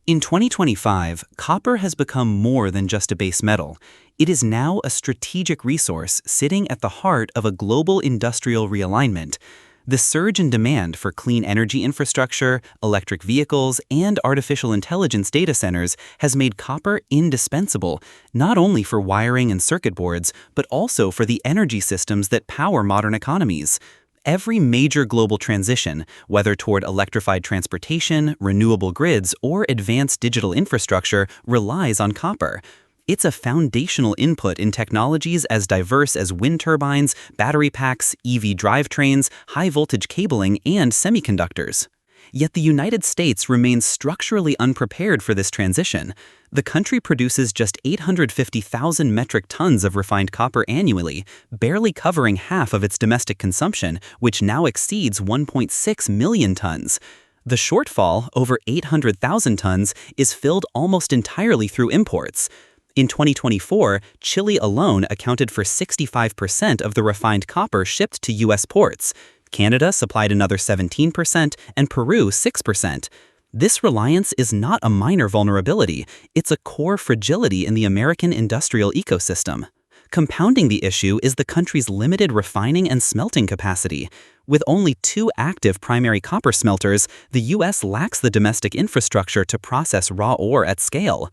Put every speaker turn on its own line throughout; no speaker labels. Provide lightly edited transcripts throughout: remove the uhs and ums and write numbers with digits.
In 2025, copper has become more than just a base metal. It is now a strategic resource sitting at the heart of a global industrial realignment. The surge in demand for clean energy infrastructure, electric vehicles, and artificial intelligence data centers has made copper indispensable, not only for wiring and circuit boards, but also for the energy systems that power modern economies. Every major global transition, whether toward electrified transportation, renewable grids, or advanced digital infrastructure, relies on copper. It's a foundational input in technologies as diverse as wind turbines, battery packs, EV drivetrains, high-voltage cabling, and semiconductors. Yet the United States remains structurally unprepared for this transition. The country produces just 850,000 metric tons of refined copper annually, barely covering half of its domestic consumption, which now exceeds 1.6 million tons. The shortfall, over 800,000 tons, is filled almost entirely through imports. In 2024, Chile alone accounted for 65% of the refined copper shipped to U.S. ports. Canada supplied another 17%, and Peru 6%. This reliance is not a minor vulnerability, it's a core fragility in the American industrial ecosystem. Compounding the issue is the country's limited refining and smelting capacity. With only 2 active primary copper smelters, the U.S. lacks the domestic infrastructure to process raw ore at scale.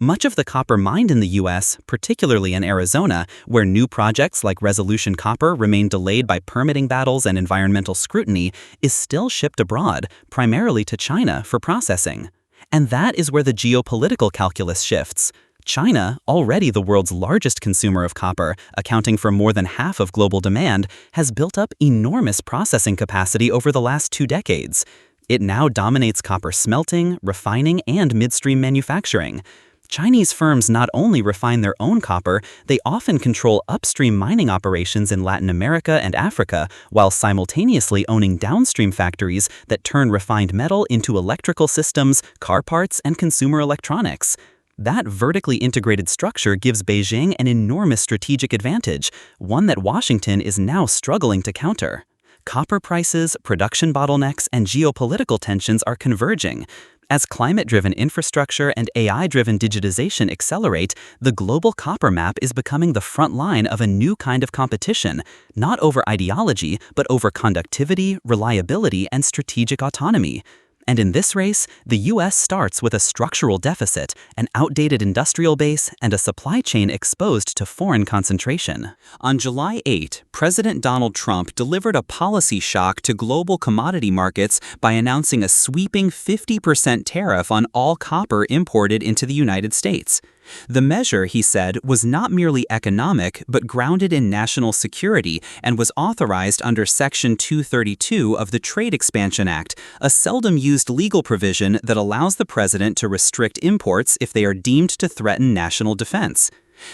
Much of the copper mined in the U.S., particularly in Arizona, where new projects like Resolution Copper remain delayed by permitting battles and environmental scrutiny, is still shipped abroad, primarily to China for processing. And that is where the geopolitical calculus shifts. China, already the world's largest consumer of copper, accounting for more than half of global demand, has built up enormous processing capacity over the last 2 decades. It now dominates copper smelting, refining, and midstream manufacturing. Chinese firms not only refine their own copper, they often control upstream mining operations in Latin America and Africa, while simultaneously owning downstream factories that turn refined metal into electrical systems, car parts, and consumer electronics. That vertically integrated structure gives Beijing an enormous strategic advantage, one that Washington is now struggling to counter. Copper prices, production bottlenecks, and geopolitical tensions are converging. As climate-driven infrastructure and AI-driven digitization accelerate, the global copper map is becoming the front line of a new kind of competition, not over ideology, but over conductivity, reliability, and strategic autonomy. And in this race, the U.S. starts with a structural deficit, an outdated industrial base, and a supply chain exposed to foreign concentration. On July 8, President Donald Trump delivered a policy shock to global commodity markets by announcing a sweeping 50% tariff on all copper imported into the United States. The measure, he said, was not merely economic but grounded in national security and was authorized under Section 232 of the Trade Expansion Act, a seldom-used legal provision that allows the president to restrict imports if they are deemed to threaten national defense.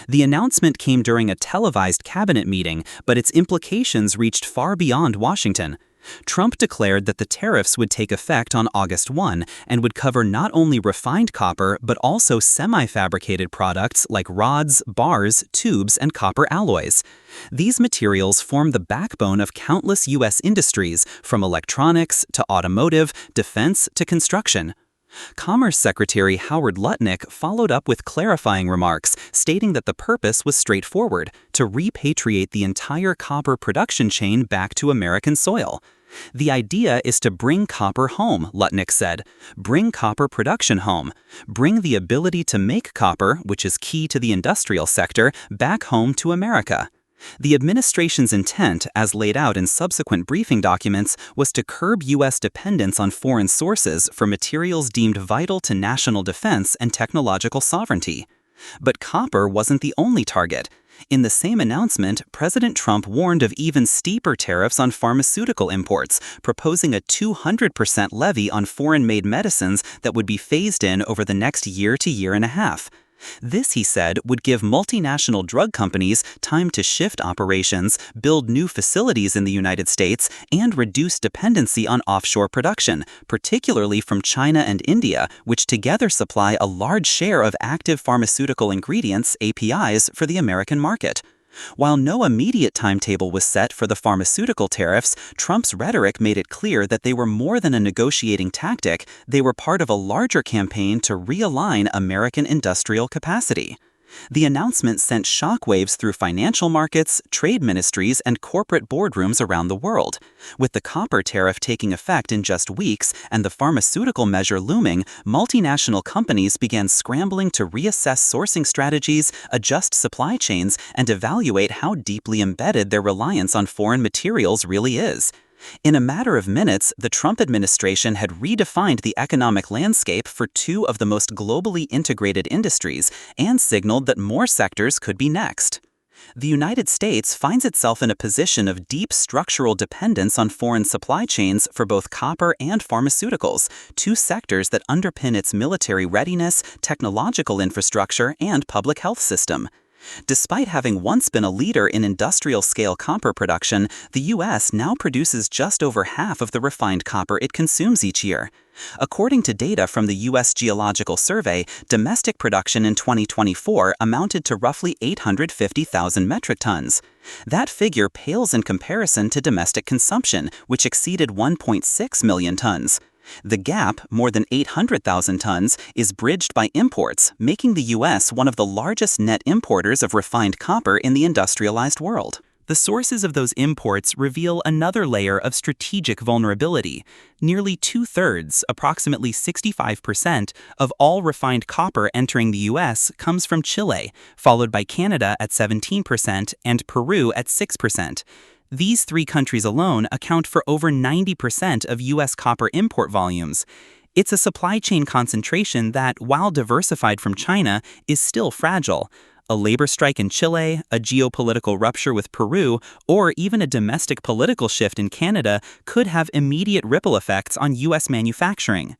The announcement came during a televised cabinet meeting, but its implications reached far beyond Washington. Trump declared that the tariffs would take effect on August 1 and would cover not only refined copper but also semi-fabricated products like rods, bars, tubes, and copper alloys. These materials form the backbone of countless U.S. industries, from electronics to automotive, defense to construction. Commerce Secretary Howard Lutnick followed up with clarifying remarks, stating that the purpose was straightforward: to repatriate the entire copper production chain back to American soil. The idea is to bring copper home, Lutnick said. Bring copper production home. Bring the ability to make copper, which is key to the industrial sector, back home to America. The administration's intent, as laid out in subsequent briefing documents, was to curb U.S. dependence on foreign sources for materials deemed vital to national defense and technological sovereignty. But copper wasn't the only target. In the same announcement, President Trump warned of even steeper tariffs on pharmaceutical imports, proposing a 200% levy on foreign-made medicines that would be phased in over the next year to year and a half. This, he said, would give multinational drug companies time to shift operations, build new facilities in the United States, and reduce dependency on offshore production, particularly from China and India, which together supply a large share of active pharmaceutical ingredients, APIs, for the American market. While no immediate timetable was set for the pharmaceutical tariffs, Trump's rhetoric made it clear that they were more than a negotiating tactic, they were part of a larger campaign to realign American industrial capacity. The announcement sent shockwaves through financial markets, trade ministries, and corporate boardrooms around the world. With the copper tariff taking effect in just weeks and the pharmaceutical measure looming, multinational companies began scrambling to reassess sourcing strategies, adjust supply chains, and evaluate how deeply embedded their reliance on foreign materials really is. In a matter of minutes, the Trump administration had redefined the economic landscape for two of the most globally integrated industries and signaled that more sectors could be next. The United States finds itself in a position of deep structural dependence on foreign supply chains for both copper and pharmaceuticals, two sectors that underpin its military readiness, technological infrastructure, and public health system. Despite having once been a leader in industrial-scale copper production, the U.S. now produces just over half of the refined copper it consumes each year. According to data from the U.S. Geological Survey, domestic production in 2024 amounted to roughly 850,000 metric tons. That figure pales in comparison to domestic consumption, which exceeded 1.6 million tons. The gap, more than 800,000 tons, is bridged by imports, making the U.S. one of the largest net importers of refined copper in the industrialized world. The sources of those imports reveal another layer of strategic vulnerability. Nearly two-thirds, approximately 65%, of all refined copper entering the U.S. comes from Chile, followed by Canada at 17% and Peru at 6%. These three countries alone account for over 90% of U.S. copper import volumes. It's a supply chain concentration that, while diversified from China, is still fragile. A labor strike in Chile, a geopolitical rupture with Peru, or even a domestic political shift in Canada could have immediate ripple effects on U.S. manufacturing.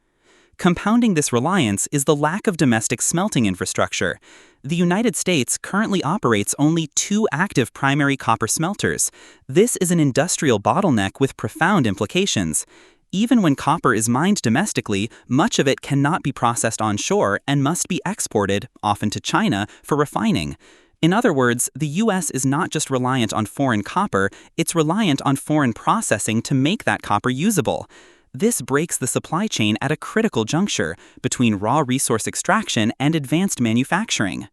Compounding this reliance is the lack of domestic smelting infrastructure. The United States currently operates only 2 active primary copper smelters. This is an industrial bottleneck with profound implications. Even when copper is mined domestically, much of it cannot be processed onshore and must be exported, often to China, for refining. In other words, the U.S. is not just reliant on foreign copper, it's reliant on foreign processing to make that copper usable. This breaks the supply chain at a critical juncture between raw resource extraction and advanced manufacturing.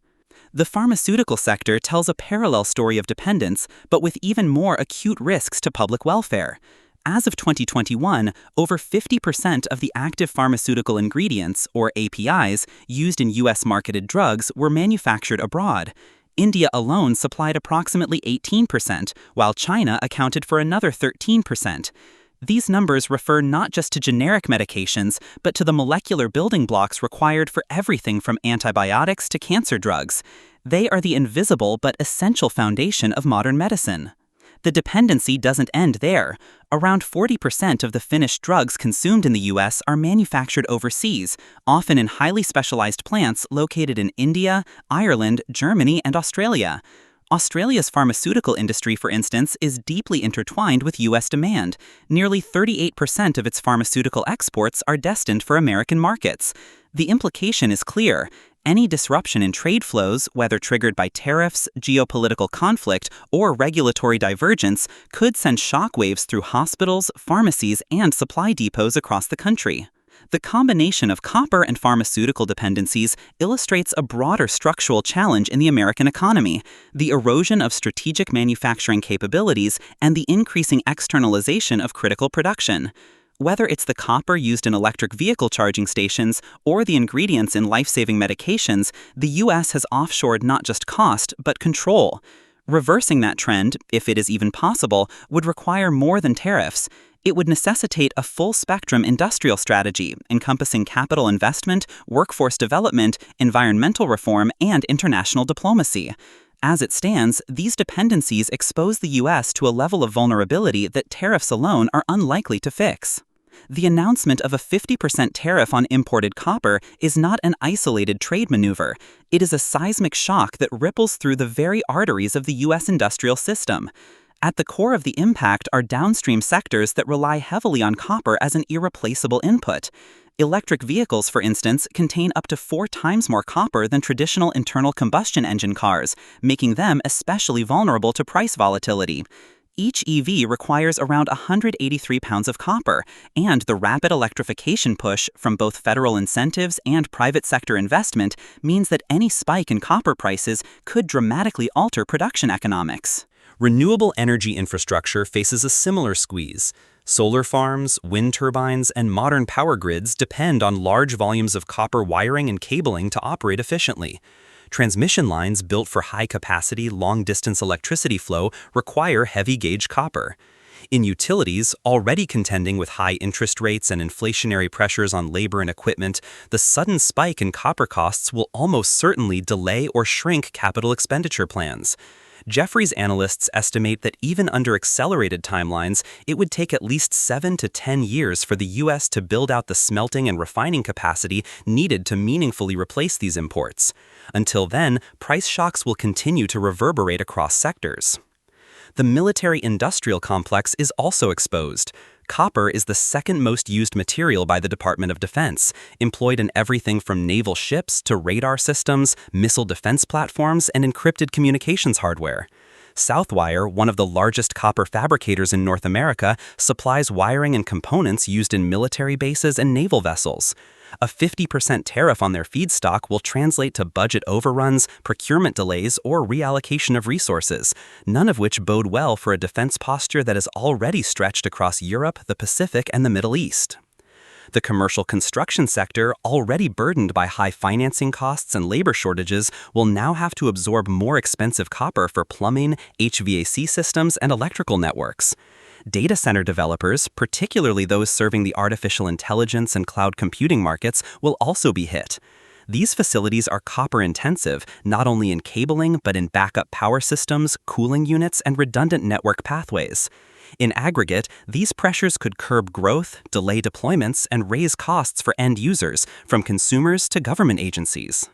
The pharmaceutical sector tells a parallel story of dependence, but with even more acute risks to public welfare. As of 2021, over 50% of the active pharmaceutical ingredients, or APIs, used in U.S.-marketed drugs were manufactured abroad. India alone supplied approximately 18%, while China accounted for another 13%. These numbers refer not just to generic medications, but to the molecular building blocks required for everything from antibiotics to cancer drugs. They are the invisible but essential foundation of modern medicine. The dependency doesn't end there. Around 40% of the finished drugs consumed in the U.S. are manufactured overseas, often in highly specialized plants located in India, Ireland, Germany, and Australia. Australia's pharmaceutical industry, for instance, is deeply intertwined with U.S. demand. Nearly 38% of its pharmaceutical exports are destined for American markets. The implication is clear. Any disruption in trade flows, whether triggered by tariffs, geopolitical conflict, or regulatory divergence, could send shockwaves through hospitals, pharmacies, and supply depots across the country. The combination of copper and pharmaceutical dependencies illustrates a broader structural challenge in the American economy: the erosion of strategic manufacturing capabilities and the increasing externalization of critical production. Whether it's the copper used in electric vehicle charging stations or the ingredients in life-saving medications, the U.S. has offshored not just cost, but control. Reversing that trend, if it is even possible, would require more than tariffs. It would necessitate a full-spectrum industrial strategy encompassing capital investment, workforce development, environmental reform, and international diplomacy. As it stands, these dependencies expose the U.S. to a level of vulnerability that tariffs alone are unlikely to fix. The announcement of a 50% tariff on imported copper is not an isolated trade maneuver. It is a seismic shock that ripples through the very arteries of the U.S. industrial system. At the core of the impact are downstream sectors that rely heavily on copper as an irreplaceable input. Electric vehicles, for instance, contain up to 4 times more copper than traditional internal combustion engine cars, making them especially vulnerable to price volatility. Each EV requires around 183 pounds of copper, and the rapid electrification push from both federal incentives and private sector investment means that any spike in copper prices could dramatically alter production economics.
Renewable energy infrastructure faces a similar squeeze. Solar farms, wind turbines, and modern power grids depend on large volumes of copper wiring and cabling to operate efficiently. Transmission lines built for high-capacity, long-distance electricity flow require heavy-gauge copper. In utilities, already contending with high interest rates and inflationary pressures on labor and equipment, the sudden spike in copper costs will almost certainly delay or shrink capital expenditure plans. Jefferies analysts estimate that even under accelerated timelines, it would take at least 7 to 10 years for the U.S. to build out the smelting and refining capacity needed to meaningfully replace these imports. Until then, price shocks will continue to reverberate across sectors. The military-industrial complex is also exposed. Copper is the second most used material by the Department of Defense, employed in everything from naval ships to radar systems, missile defense platforms, and encrypted communications hardware. Southwire, one of the largest copper fabricators in North America, supplies wiring and components used in military bases and naval vessels. A 50% tariff on their feedstock will translate to budget overruns, procurement delays, or reallocation of resources, none of which bode well for a defense posture that is already stretched across Europe, the Pacific, and the Middle East. The commercial construction sector, already burdened by high financing costs and labor shortages, will now have to absorb more expensive copper for plumbing, HVAC systems, and electrical networks. Data center developers, particularly those serving the artificial intelligence and cloud computing markets, will also be hit. These facilities are copper-intensive, not only in cabling but in backup power systems, cooling units, and redundant network pathways. In aggregate, these pressures could curb growth, delay deployments, and raise costs for end users, from consumers to government agencies.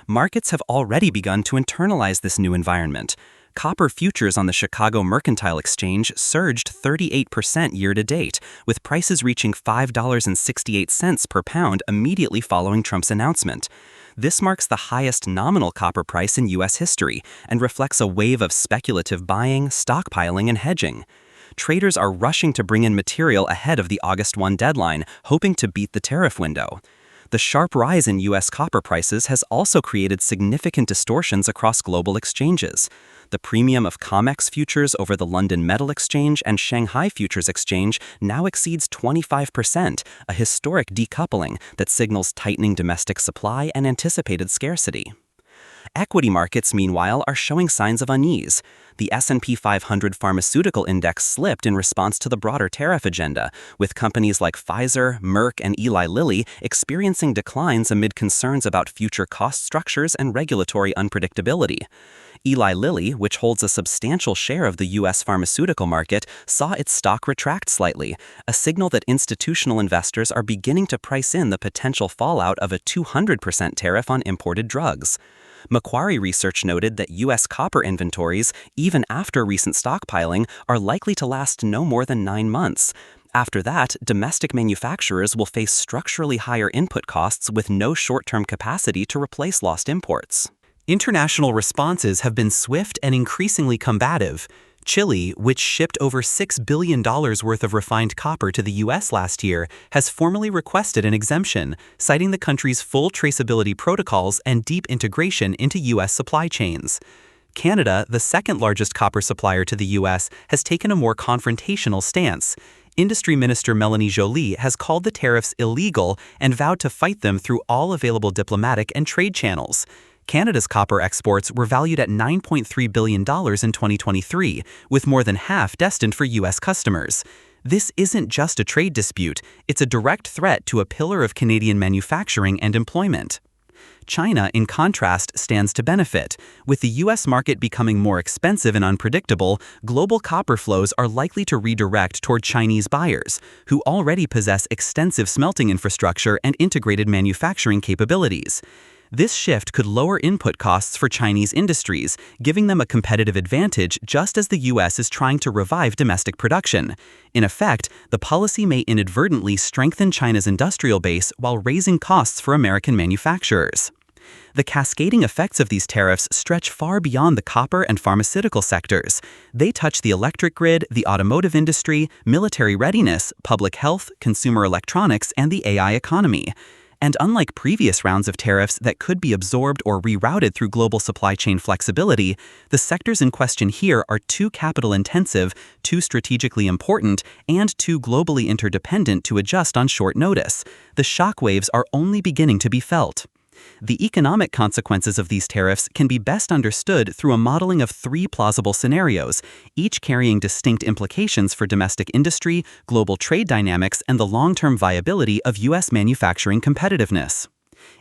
Markets have already begun to internalize this new environment. Copper futures on the Chicago Mercantile Exchange surged 38% year-to-date, with prices reaching $5.68 per pound immediately following Trump's announcement. This marks the highest nominal copper price in U.S. history and reflects a wave of speculative buying, stockpiling, and hedging. Traders are rushing to bring in material ahead of the August 1 deadline, hoping to beat the tariff window. The sharp rise in U.S. copper prices has also created significant distortions across global exchanges. The premium of COMEX futures over the London Metal Exchange and Shanghai Futures Exchange now exceeds 25%, a historic decoupling that signals tightening domestic supply and anticipated scarcity. Equity markets, meanwhile, are showing signs of unease. The S&P 500 Pharmaceutical Index slipped in response to the broader tariff agenda, with companies like Pfizer, Merck, and Eli Lilly experiencing declines amid concerns about future cost structures and regulatory unpredictability. Eli Lilly, which holds a substantial share of the U.S. pharmaceutical market, saw its stock retract slightly, a signal that institutional investors are beginning to price in the potential fallout of a 200% tariff on imported drugs. Macquarie Research noted that U.S. copper inventories, even after recent stockpiling, are likely to last no more than 9 months. After that, domestic manufacturers will face structurally higher input costs with no short-term capacity to replace lost imports. International responses have been swift and increasingly combative. Chile, which shipped over $6 billion worth of refined copper to the U.S. last year, has formally requested an exemption, citing the country's full traceability protocols and deep integration into U.S. supply chains. Canada, the second largest copper supplier to the U.S., has taken a more confrontational stance. Industry Minister Melanie Joly has called the tariffs illegal and vowed to fight them through all available diplomatic and trade channels. Canada's copper exports were valued at $9.3 billion in 2023, with more than half destined for U.S. customers. This isn't just a trade dispute, it's a direct threat to a pillar of Canadian manufacturing and employment. China, in contrast, stands to benefit. With the U.S. market becoming more expensive and unpredictable, global copper flows are likely to redirect toward Chinese buyers, who already possess extensive smelting infrastructure and integrated manufacturing capabilities.
This shift could lower input costs for Chinese industries, giving them a competitive advantage just as the U.S. is trying to revive domestic production. In effect, the policy may inadvertently strengthen China's industrial base while raising costs for American manufacturers. The cascading effects of these tariffs stretch far beyond the copper and pharmaceutical sectors. They touch the electric grid, the automotive industry, military readiness, public health, consumer electronics, and the AI economy. And unlike previous rounds of tariffs that could be absorbed or rerouted through global supply chain flexibility, the sectors in question here are too capital-intensive, too strategically important, and too globally interdependent to adjust on short notice. The shockwaves are only beginning to be felt. The economic consequences of these tariffs can be best understood through a modeling of 3 plausible scenarios, each carrying distinct implications for domestic industry, global trade dynamics, and the long-term viability of U.S. manufacturing competitiveness.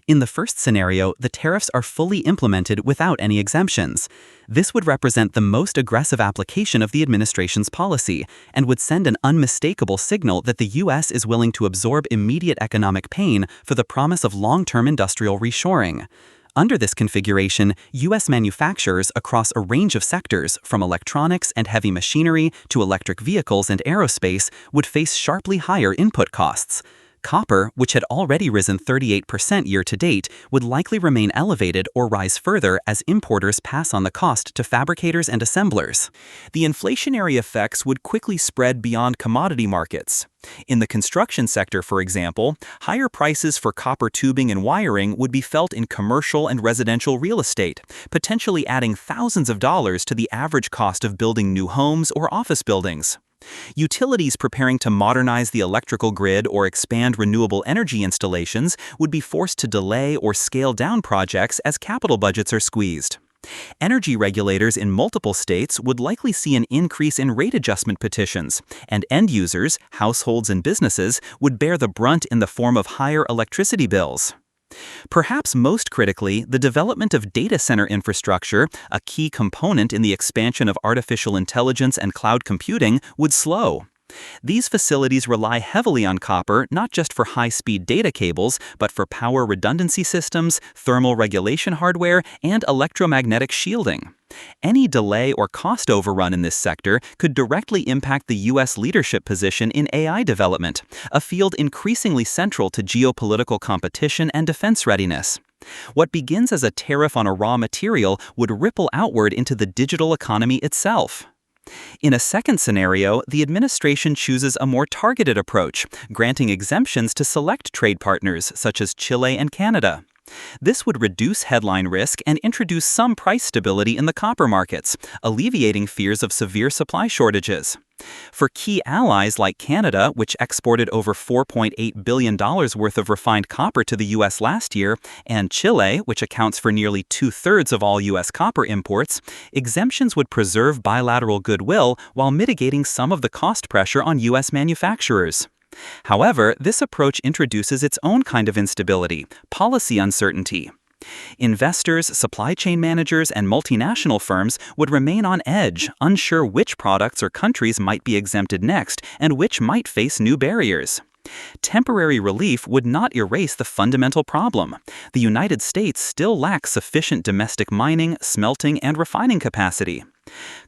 In the first scenario, the tariffs are fully implemented without any exemptions. This would represent the most aggressive application of the administration's policy and would send an unmistakable signal that the U.S. is willing to absorb immediate economic pain for the promise of long-term industrial reshoring. Under this configuration, U.S. manufacturers across a range of sectors, from electronics and heavy machinery to electric vehicles and aerospace, would face sharply higher input costs. Copper, which had already risen 38% year-to-date, would likely remain elevated or rise further as importers pass on the cost to fabricators and assemblers.
The inflationary effects would quickly spread beyond commodity markets. In the construction sector, for example, higher prices for copper tubing and wiring would be felt in commercial and residential real estate, potentially adding thousands of dollars to the average cost of building new homes or office buildings. Utilities preparing to modernize the electrical grid or expand renewable energy installations would be forced to delay or scale down projects as capital budgets are squeezed. Energy regulators in multiple states would likely see an increase in rate adjustment petitions, and end users, households and businesses, would bear the brunt in the form of higher electricity bills. Perhaps most critically, the development of data center infrastructure, a key component in the expansion of artificial intelligence and cloud computing, would slow. These facilities rely heavily on copper not just for high-speed data cables, but for power redundancy systems, thermal regulation hardware, and electromagnetic shielding. Any delay or cost overrun in this sector could directly impact the U.S. leadership position in AI development, a field increasingly central to geopolitical competition and defense readiness. What begins as a tariff on a raw material would ripple outward into the digital economy itself. In a second scenario, the administration chooses a more targeted approach, granting exemptions to select trade partners such as Chile and Canada. This would reduce headline risk and introduce some price stability in the copper markets, alleviating fears of severe supply shortages. For key allies like Canada, which exported over $4.8 billion worth of refined copper to the U.S. last year, and Chile, which accounts for nearly 2/3 of all U.S. copper imports, exemptions would preserve bilateral goodwill while mitigating some of the cost pressure on U.S. manufacturers. However, this approach introduces its own kind of instability, policy uncertainty. Investors, supply chain managers, and multinational firms would remain on edge, unsure which products or countries might be exempted next and which might face new barriers. Temporary relief would not erase the fundamental problem. The United States still lacks sufficient domestic mining, smelting, and refining capacity.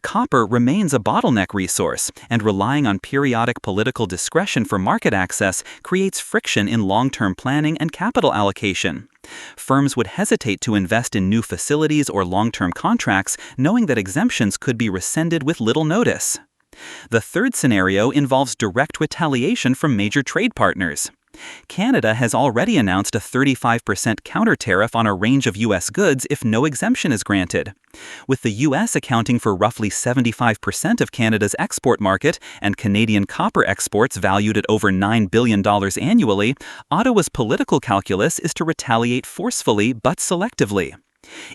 Copper remains a bottleneck resource, and relying on periodic political discretion for market access creates friction in long-term planning and capital allocation. Firms would hesitate to invest in new facilities or long-term contracts, knowing that exemptions could be rescinded with little notice. The third scenario involves direct retaliation from major trade partners. Canada has already announced a 35% counter tariff on a range of U.S. goods if no exemption is granted. With the U.S. accounting for roughly 75% of Canada's export market and Canadian copper exports valued at over $9 billion annually, Ottawa's political calculus is to retaliate forcefully but selectively.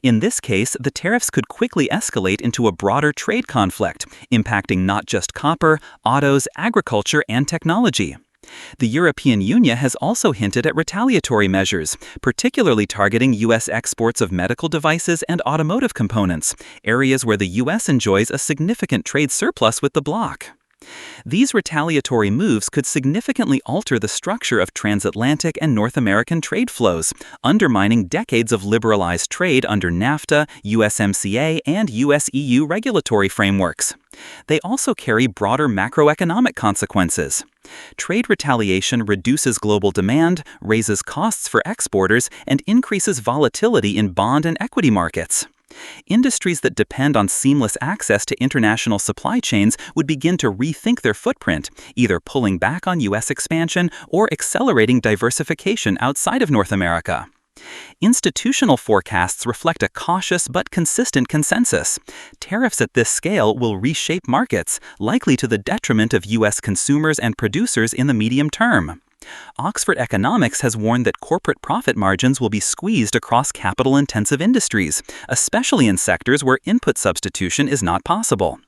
In this case, the tariffs could quickly escalate into a broader trade conflict, impacting not just copper, autos, agriculture, and technology. The European Union has also hinted at retaliatory measures, particularly targeting U.S. exports of medical devices and automotive components, areas where the U.S. enjoys a significant trade surplus with the bloc.
These retaliatory moves could significantly alter the structure of transatlantic and North American trade flows, undermining decades of liberalized trade under NAFTA, USMCA, and US-EU regulatory frameworks. They also carry broader macroeconomic consequences. Trade retaliation reduces global demand, raises costs for exporters, and increases volatility in bond and equity markets. Industries that depend on seamless access to international supply chains would begin to rethink their footprint, either pulling back on U.S. expansion or accelerating diversification outside of North America. Institutional forecasts reflect a cautious but consistent consensus. Tariffs at this scale will reshape markets, likely to the detriment of U.S. consumers and producers in the medium term. Oxford Economics has warned that corporate profit margins will be squeezed across capital-intensive industries, especially in sectors where input substitution is not possible.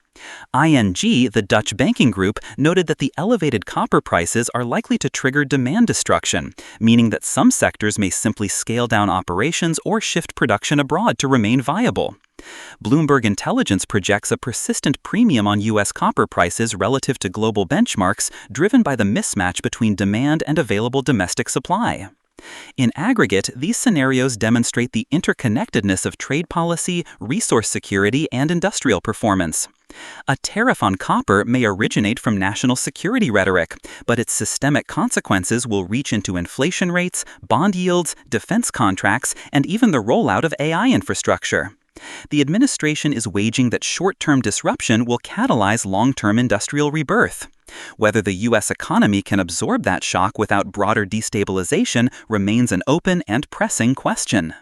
ING, the Dutch banking group, noted that the elevated copper prices are likely to trigger demand destruction, meaning that some sectors may simply scale down operations or shift production abroad to remain viable. Bloomberg Intelligence projects a persistent premium on U.S. copper prices relative to global benchmarks, driven by the mismatch between demand and available domestic supply. In aggregate, these scenarios demonstrate the interconnectedness of trade policy, resource security, and industrial performance. A tariff on copper may originate from national security rhetoric, but its systemic consequences will reach into inflation rates, bond yields, defense contracts, and even the rollout of AI infrastructure. The administration is waging that short-term disruption will catalyze long-term industrial rebirth. Whether the U.S. economy can absorb that shock without broader destabilization remains an open and pressing question.